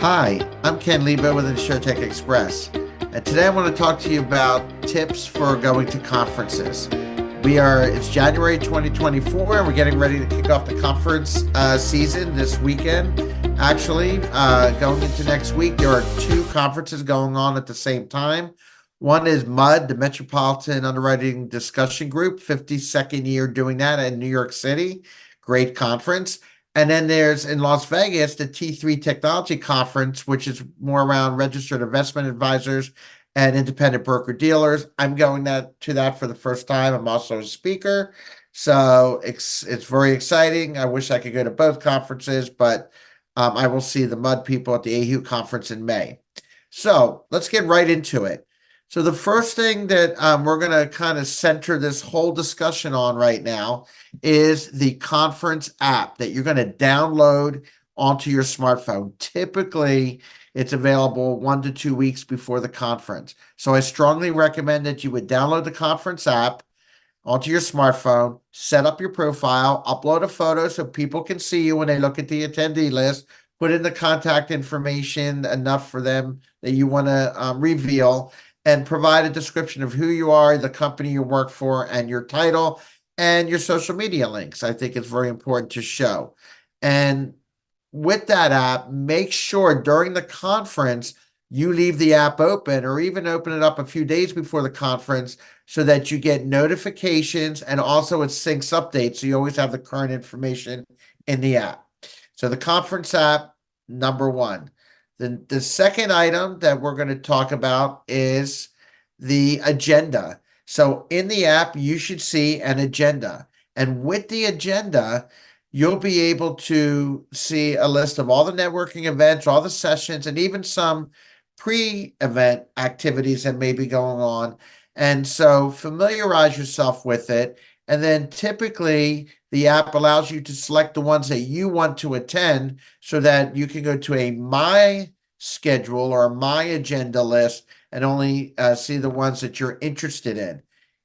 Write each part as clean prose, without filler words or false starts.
Hi, I'm Ken Lebo with InsurTech Express, and today I want to talk to you about tips for going to conferences. It's January 2024, and we're getting ready to kick off the conference season this weekend. Actually, going into next week, there are two conferences going on at the same time. One is MUD, the Metropolitan Underwriting Discussion Group, 52nd year doing that in New York City. Great conference. And then there's in Las Vegas, the T3 Technology Conference, which is more around registered investment advisors and independent broker dealers. I'm going to that for the first time. I'm also a speaker. So it's very exciting. I wish I could go to both conferences, but I will see the MUD people at the AHU conference in May. So let's get right into it. So the first thing that we're going to kind of center this whole discussion on right now is the conference app that you're going to download onto your smartphone. Typically, it's available 1 to 2 weeks before the conference. So I strongly recommend that you would download the conference app onto your smartphone, set up your profile, upload a photo so people can see you when they look at the attendee list, put in the contact information enough for them that you want to reveal, and provide a description of who you are, the company you work for, and your title, and your social media links. I think it's very important to show. And with that app, make sure during the conference you leave the app open or even open it up a few days before the conference so that you get notifications, and also it syncs updates so you always have the current information in the app. So the conference app, number one. The second item that we're going to talk about is the agenda. So in the app, you should see an agenda. And with the agenda, you'll be able to see a list of all the networking events, all the sessions, and even some pre-event activities that may be going on. And so familiarize yourself with it. And then typically the app allows you to select the ones that you want to attend so that you can go to a My Schedule or a My Agenda list and only see the ones that you're interested in.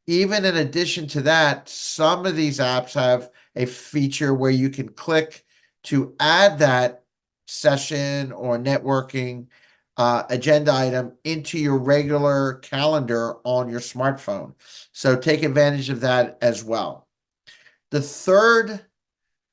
Even in addition to that, some of these apps have a feature where you can click to add that session or networking agenda item into your regular calendar on your smartphone. So take advantage of that as well. The third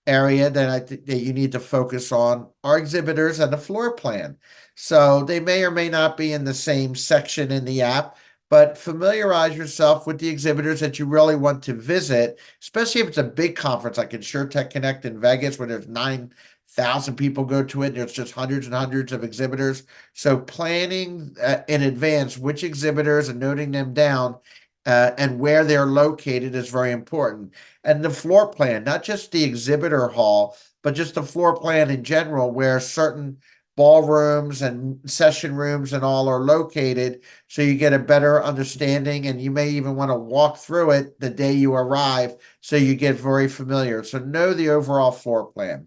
area that I think that you need to focus on are exhibitors and the floor plan. So they may or may not be in the same section in the app, but familiarize yourself with the exhibitors that you really want to visit, especially if it's a big conference like InsurTech Connect in Vegas, where there's 9,000 people go to it, and there's just hundreds and hundreds of exhibitors. So planning in advance which exhibitors and noting them down and where they're located is very important. And the floor plan, not just the exhibitor hall, but just the floor plan in general, where certain ballrooms and session rooms and all are located, so you get a better understanding, and you may even want to walk through it the day you arrive so you get very familiar. So know the overall floor plan.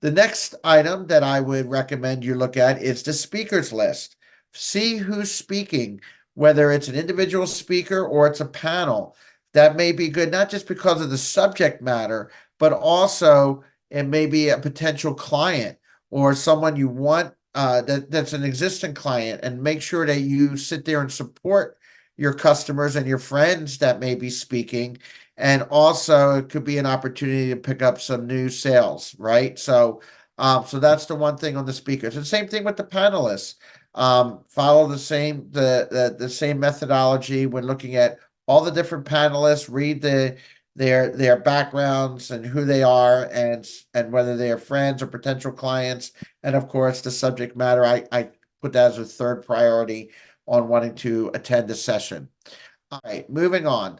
The next item that I would recommend you look at is the speakers list. See who's speaking, whether it's an individual speaker or it's a panel. That may be good, not just because of the subject matter, but also it may be a potential client or someone you want that's an existing client, and make sure that you sit there and support your customers and your friends that may be speaking. And also it could be an opportunity to pick up some new sales, right? So that's the one thing on the speakers. And same thing with the panelists. Follow the same methodology when looking at all the different panelists. Read their backgrounds and who they are, and whether they are friends or potential clients, and of course the subject matter. I put that as a third priority on wanting to attend a session. All right, moving on.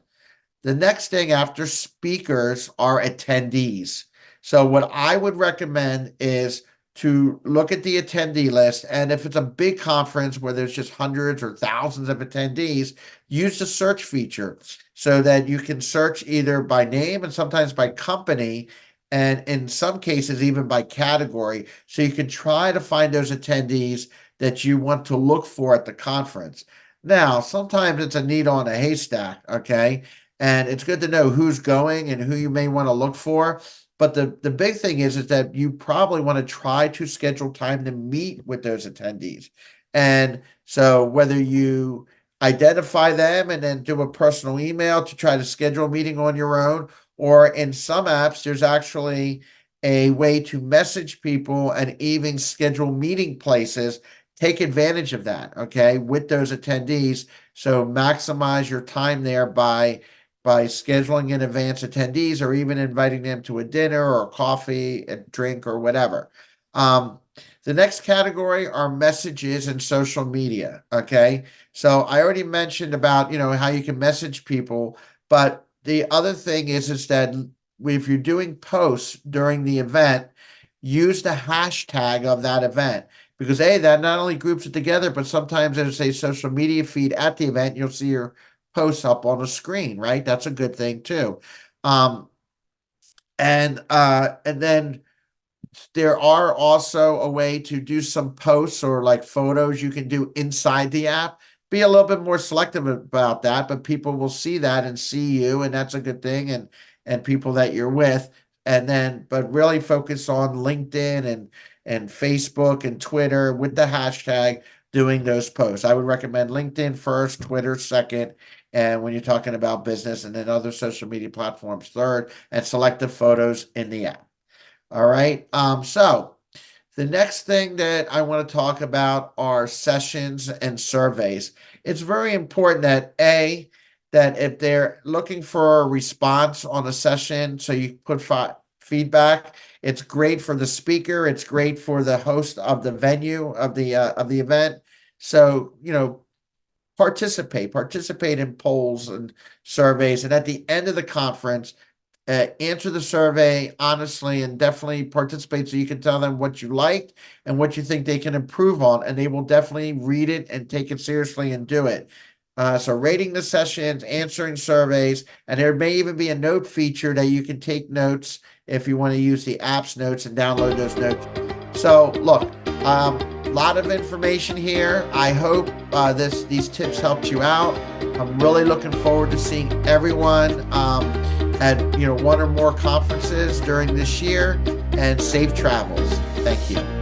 The next thing after speakers are attendees. So what I would recommend is to look at the attendee list, and if it's a big conference where there's just hundreds or thousands of attendees, use the search feature so that you can search either by name and sometimes by company, and in some cases even by category, so you can try to find those attendees that you want to look for at the conference. Now, sometimes it's a needle on a haystack, okay? And it's good to know who's going and who you may want to look for. But the big thing is that you probably want to try to schedule time to meet with those attendees. And so whether you identify them and then do a personal email to try to schedule a meeting on your own, or in some apps, there's actually a way to message people and even schedule meeting places. Take advantage of that, okay, with those attendees. So maximize your time there by scheduling in advance attendees or even inviting them to a dinner or a coffee, a drink, or whatever. Um, the next category are messages and social media. Okay. So I already mentioned about, how you can message people, but the other thing is that if you're doing posts during the event, use the hashtag of that event because that not only groups it together, but sometimes there's a social media feed at the event. You'll see your posts up on the screen, right? That's a good thing too. Um, and then there are also a way to do some posts or like photos you can do inside the app. Be a little bit more selective about that, but people will see that and see you, and that's a good thing, and people that you're with. And then, but really focus on LinkedIn and Facebook and Twitter with the hashtag doing those posts. I would recommend LinkedIn first, Twitter second, and when you're talking about business, and then other social media platforms third, and selective photos in the app. All right. So the next thing that I want to talk about are sessions and surveys. It's very important that if they're looking for a response on a session, so you put feedback. It's great for the speaker. It's great for the host of the venue of the event. So participate in polls and surveys, and at the end of the conference, answer the survey honestly and definitely participate so you can tell them what you liked and what you think they can improve on, and they will definitely read it and take it seriously and do it. So rating the sessions, answering surveys, and there may even be a note feature that you can take notes if you want to use the app's notes and download those notes. So look, a lot of information here. I hope these tips helped you out. I'm really looking forward to seeing everyone at one or more conferences during this year, and safe travels. Thank you.